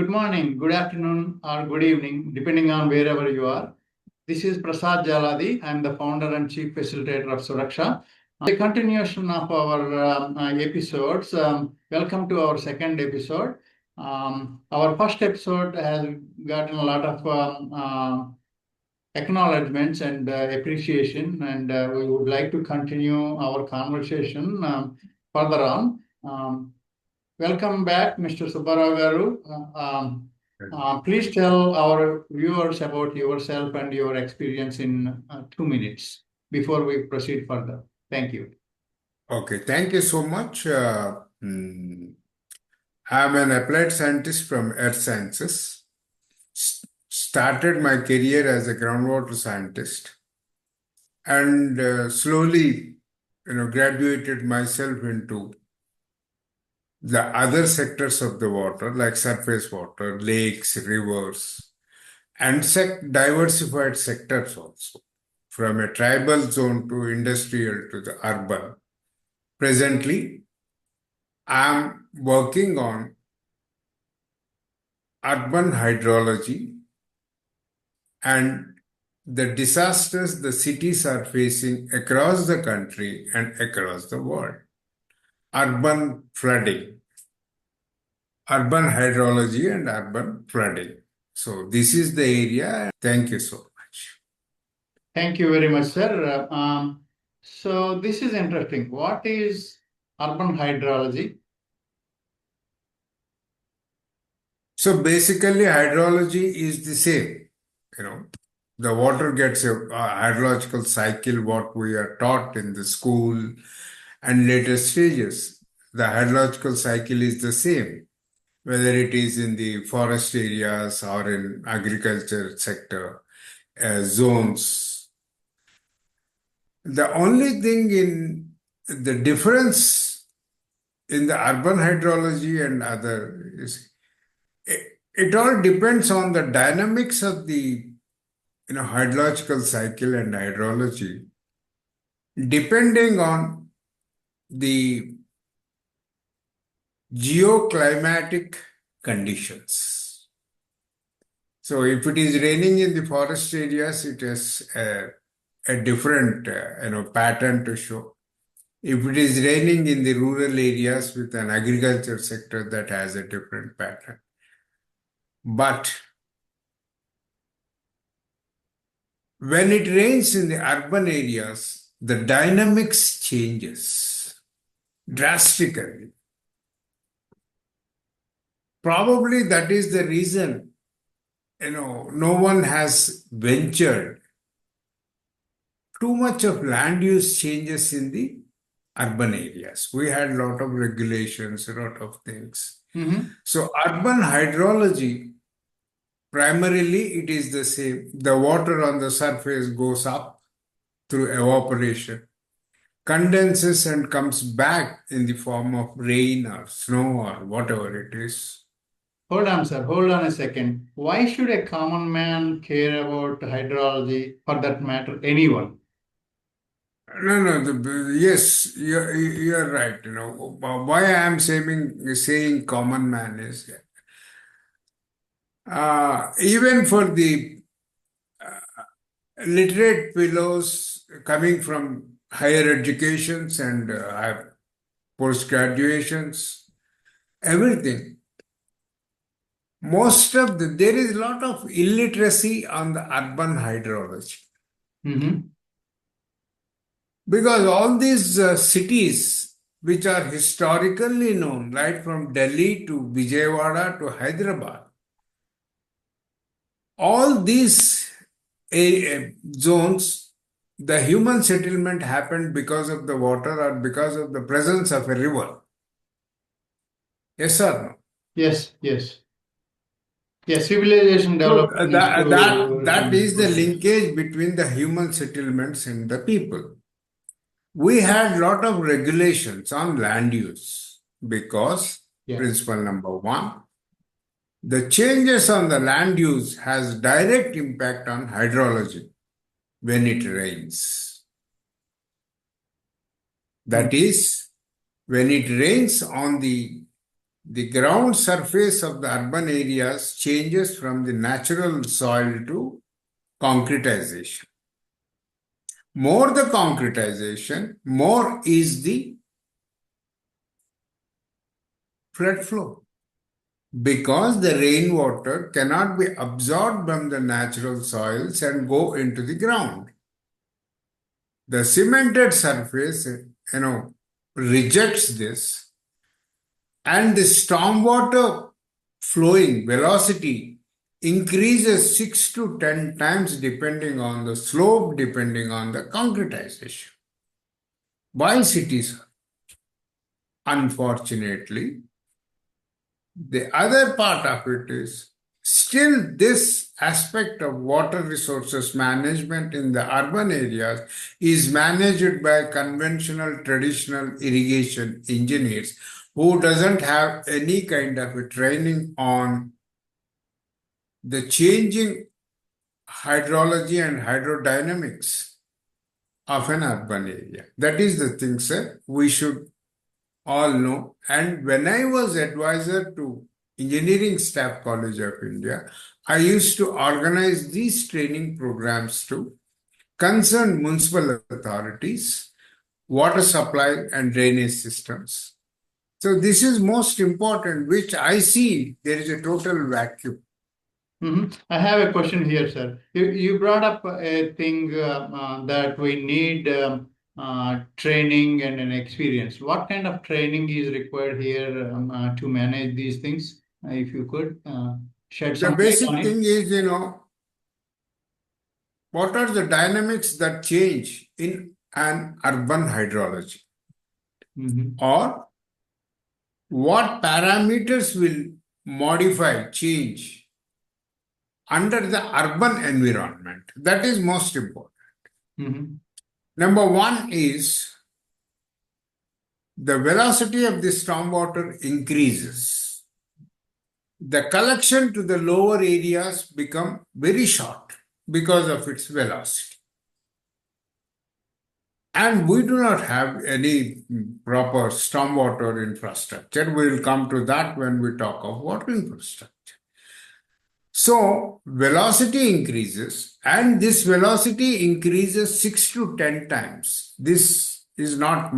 good morning, good afternoon, or good evening, depending on wherever you are. This is Prasad Jaladi. I am the founder and chief facilitator of Suraksha. A continuation of our episodes. Welcome to our second episode. Our first episode has gotten a lot of acknowledgements and appreciation, and we would like to continue our conversation further on. Welcome back, Mr. Subba Rao garu. Please tell our viewers about yourself and your experience in 2 minutes before we proceed further. Thank you. Okay, thank you so much. I'm an applied scientist from Earth Sciences. Started my career as a groundwater scientist and slowly, graduated myself into the other sectors of the water, like surface water, lakes, rivers, and diversified sectors also, from a tribal zone to industrial to the urban. Presently, I'm working on urban hydrology and the disasters the cities are facing across the country and across the world. Urban flooding, urban hydrology and urban flooding. So this is the area. Thank you so much. Thank you very much, sir. So this is interesting. What is urban hydrology? So basically, hydrology is the same. The water gets a hydrological cycle, what we are taught in the school and later stages. The hydrological cycle is the same, whether it is in the forest areas or in agriculture sector, zones. The only thing in the difference in the urban hydrology and other is it all depends on the dynamics of the hydrological cycle and hydrology, depending on the geoclimatic conditions. So if it is raining in the forest areas, it has a different pattern to show. If it is raining in the rural areas with an agriculture sector, that has a different pattern. But when it rains in the urban areas, the dynamics changes drastically. Probably that is the reason, no one has ventured. Too much of land use changes in the urban areas. We had a lot of regulations, a lot of things. So urban hydrology, primarily it is the same. The water on the surface goes up through evaporation, condenses and comes back in the form of rain or snow or whatever it is. Hold on, sir. Hold on a second. Why should a common man care about hydrology, for that matter, anyone? No, yes, you're right. Why I am saying common man is even for the literate fellows coming from higher educations and post graduations, everything. There is a lot of illiteracy on the urban hydrology. Because all these cities, which are historically known, right from Delhi to Vijayawada to Hyderabad, all these zones, the human settlement happened because of the water or because of the presence of a river. Yes or no? Yes. Yes, civilization developed. So that is the linkage between the human settlements and the people. We had a lot of regulations on land use because principle number one, the changes on the land use has direct impact on hydrology when it rains. That is, when it rains on the the ground surface of the urban areas changes from the natural soil to concretization. More the concretization, more is the flood flow. Because the rainwater cannot be absorbed from the natural soils and go into the ground. The cemented surface, rejects this, and the stormwater flowing velocity increases 6 to 10 times depending on the slope, depending on the concretization. Why cities? Unfortunately, the other part of it is still this aspect of water resources management in the urban areas is managed by conventional traditional irrigation engineers who doesn't have any kind of a training on the changing hydrology and hydrodynamics of an urban area. That is the thing, sir, we should all know. And when I was advisor to Engineering Staff College of India, I used to organize these training programs to concerned municipal authorities, water supply and drainage systems. So this is most important, which I see there is a total vacuum. I have a question here, sir. You brought up a thing that we need training and an experience. What kind of training is required here to manage these things? If you could shed The some light basic on it. thing is, what are the dynamics that change in an urban hydrology? Or what parameters will modify, change under the urban environment? That is most important. Number one is the velocity of the stormwater increases. The collection to the lower areas become very short because of its velocity. And we do not have any proper stormwater infrastructure. We will come to that when we talk of water infrastructure. So, velocity increases, and this velocity increases 6 to 10 times. This is not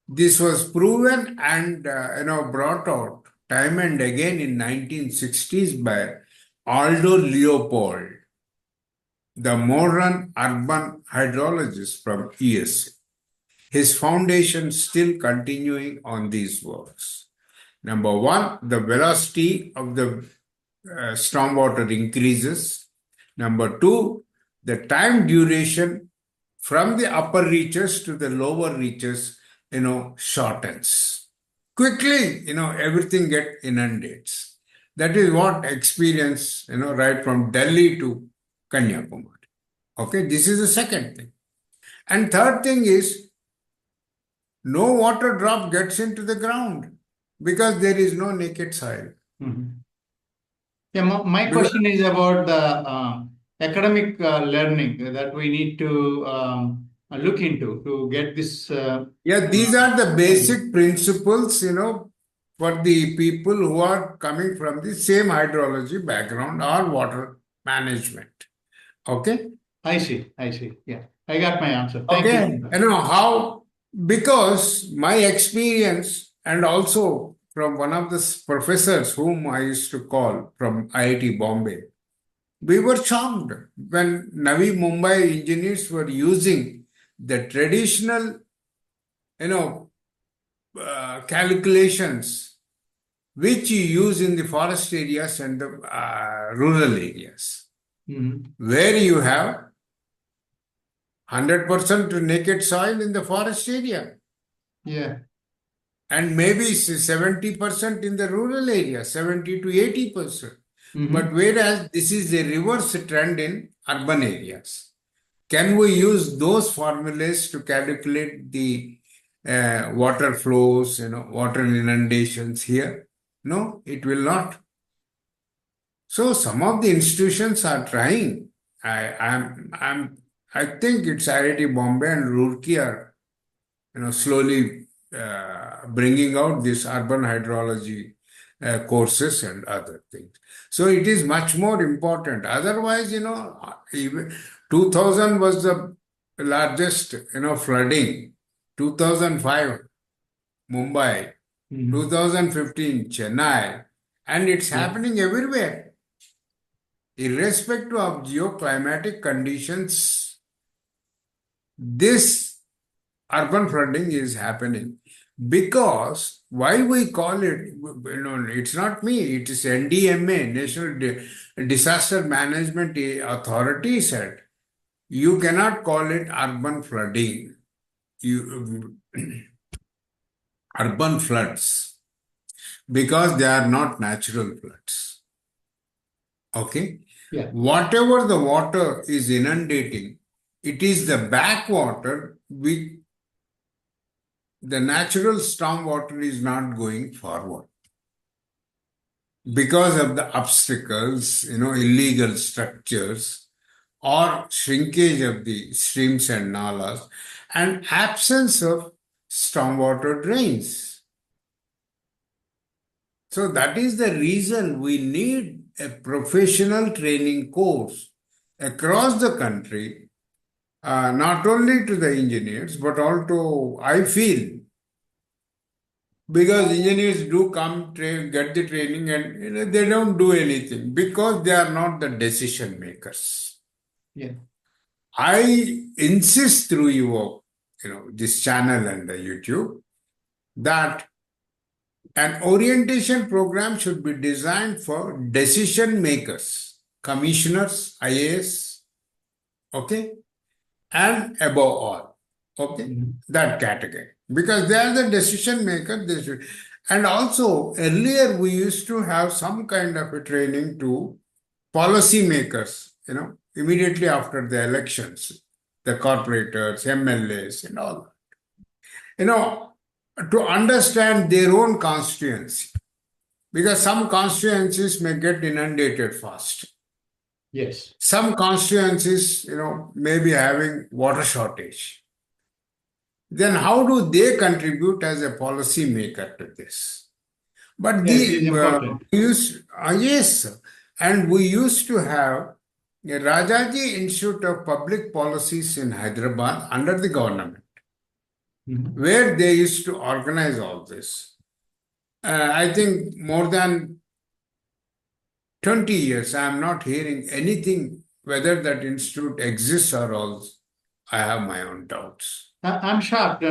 this was proven and brought out time and again in 1960s by Aldo Leopold, the modern urban hydrologist from USA. His foundation still continuing on these works. Number one, the velocity of the stormwater increases. Number two, the time duration from the upper reaches to the lower reaches, shortens. Quickly, everything inundates. That is what experience, right from Delhi to Kanyakumari. Okay, this is the second thing. And third thing is, no water drop gets into the ground because there is no naked soil. Yeah, my question is about the academic learning that we need to look into to get this. These are the basic principles, for the people who are coming from the same hydrology background or water management. Okay? I see. Yeah, I got my answer. Thank you. How? Because my experience and also from one of the professors whom I used to call from IIT Bombay, we were shocked when Navi Mumbai engineers were using the traditional, calculations which you use in the forest areas and the rural areas, where you have 100% naked soil in the forest area. Yeah. And maybe 70% in the rural area, 70 to 80%. But whereas this is a reverse trend in urban areas. Can we use those formulas to calculate the water flows, water inundations here? No, it will not. So some of the institutions are trying. I think it's IIT Bombay and Roorkee are, slowly, bringing out this urban hydrology courses and other things. So it is much more important. Otherwise, even 2000 was the largest, flooding. 2005, Mumbai. 2015, Chennai. And it's happening everywhere. Irrespective of geoclimatic conditions, this urban flooding is happening. Because why we call it, it's not me, it is NDMA, National Disaster Management Authority said, you cannot call it urban flooding, urban floods, because they are not natural floods. Okay? Yeah. Whatever the water is inundating, it is the backwater which the natural storm water is not going forward because of the obstacles, illegal structures or shrinkage of the streams and nalas and absence of stormwater drains. So that is the reason we need a professional training course across the country, not only to the engineers, but also, I feel, because engineers do come, get the training, and they don't do anything because they are not the decision makers. Yeah. I insist through your, this channel and the YouTube that an orientation program should be designed for decision makers, commissioners, IAS, okay, and above all, okay, that category. Because they are the decision makers, they should. And also, earlier we used to have some kind of a training to policy makers, immediately after the elections, the corporators, MLAs, and all that. To understand their own constituency. Because some constituencies may get inundated fast. Yes. Some constituencies, may be having water shortage. Then how do they contribute as a policy maker to this? But Yes, it is important. Yes, and we used to have a Rajaji Institute of Public Policies in Hyderabad under the government, where they used to organize all this. I think more than 20 years, I am not hearing anything whether that institute exists or else. I have my own doubts. I'm shocked,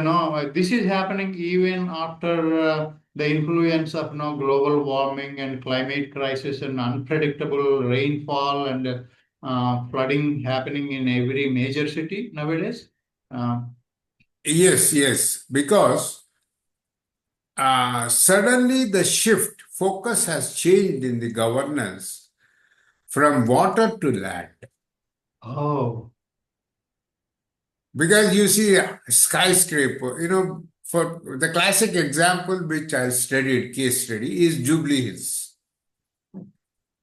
this is happening even after the influence of global warming and climate crisis and unpredictable rainfall and flooding happening in every major city nowadays. Yes, because suddenly the focus has changed in the governance from water to land. Oh. Because you see skyscraper, for the classic example which I studied, case study, is Jubilee Hills.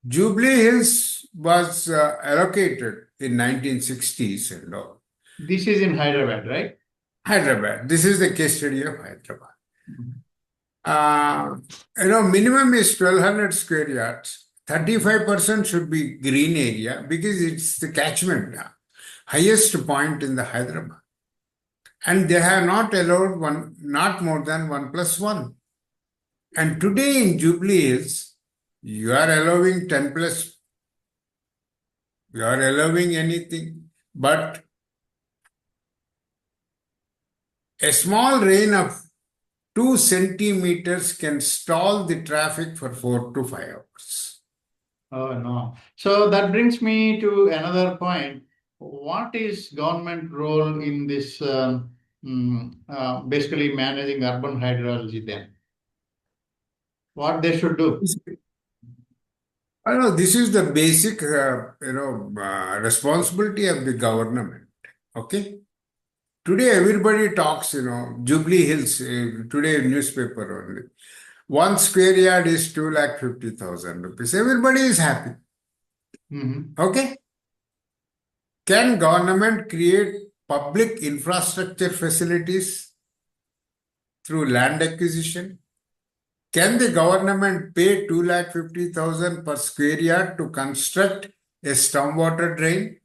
Jubilee Hills was allocated in 1960s and all. This is in Hyderabad, right? Hyderabad. This is the case study of Hyderabad. Minimum is 1200 square yards. 35% should be green area because it's the catchment, highest point in the Hyderabad. And they have not allowed not more than 1+1. And today in Jubilee Hills, you are allowing 10+. You are allowing anything. But a small rain of 2 centimeters can stall the traffic for 4 to 5 hours. Oh, no. So that brings me to another point. What is government role in this basically managing urban hydrology then? What they should do? I know this is the basic, responsibility of the government. Okay. Today everybody talks, Jubilee Hills, today newspaper only. 1 square yard is 2,50,000 rupees. Everybody is happy. Okay. Can government create public infrastructure facilities through land acquisition? Can the government pay 2,50,000 per square yard to construct a stormwater drain?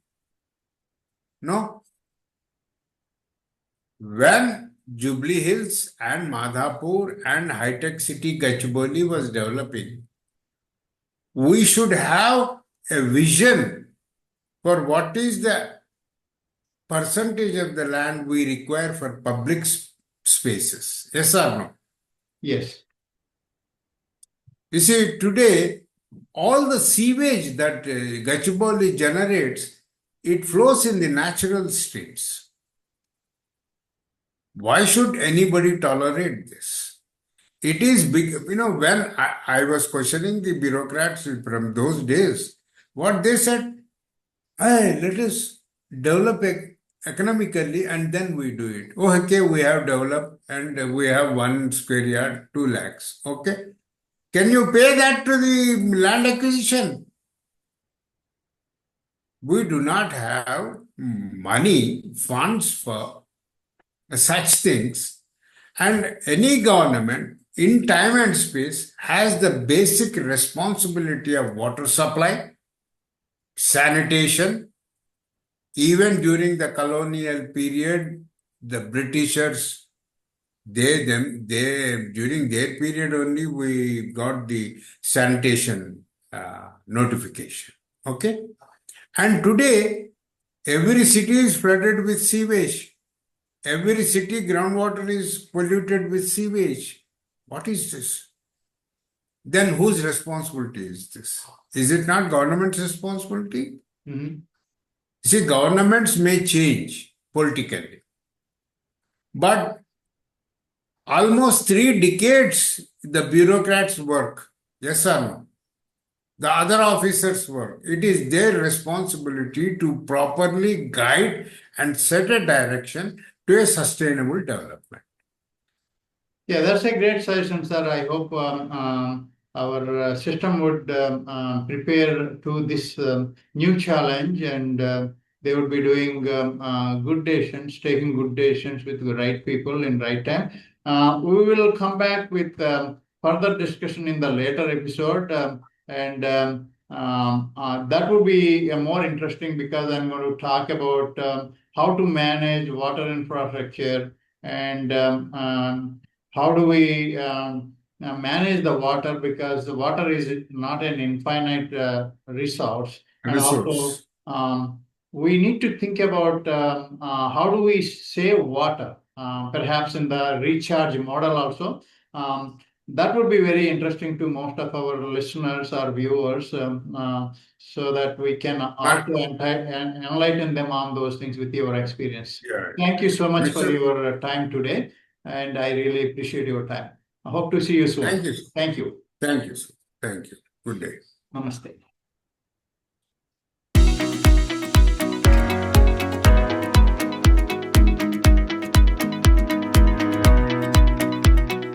No. When Jubilee Hills and Madhapur and high-tech city Gachibowli was developing, we should have a vision for what is the percentage of the land we require for public spaces. Yes or no? Yes. You see, today, all the sewage that Gachibowli generates, it flows in the natural streams. Why should anybody tolerate this? It is big, when I was questioning the bureaucrats from those days, what they said, hey, let us develop economically and then we do it. Oh, okay, we have developed and we have 1 square yard, 2 lakhs. Okay. Can you pay that to the land acquisition? We do not have money, funds for such things. And any government in time and space has the basic responsibility of water supply, sanitation. Even during the colonial period, the Britishers, during their period only we got the sanitation notification. Okay? And today, every city is flooded with sewage. Every city groundwater is polluted with sewage. What is this? Then whose responsibility is this? Is it not government's responsibility? Mhm. See, governments may change politically, but almost 3 decades the bureaucrats work. Yes or no? The other officers work. It is their responsibility to properly guide and set a direction to a sustainable development. Yeah, that's a great suggestion, sir. I hope our system would prepare to this new challenge, and they would be doing good decisions, taking good decisions with the right people in right time. We will come back with further discussion in the later episode, and that would be more interesting because I'm going to talk about how to manage water infrastructure and how do we manage the water, because the water is not an infinite resource, and also Resource. we need to think about how do we save water, perhaps in the recharge model also. That would be very interesting to most of our listeners or viewers, so that we can also enlighten them on those things with your experience. Yeah. Thank you so much for Mr. your time today, and I really appreciate your time. I hope to see you soon. Thank you. Thank you. Thank you, sir. Thank you. Good day. Namaste.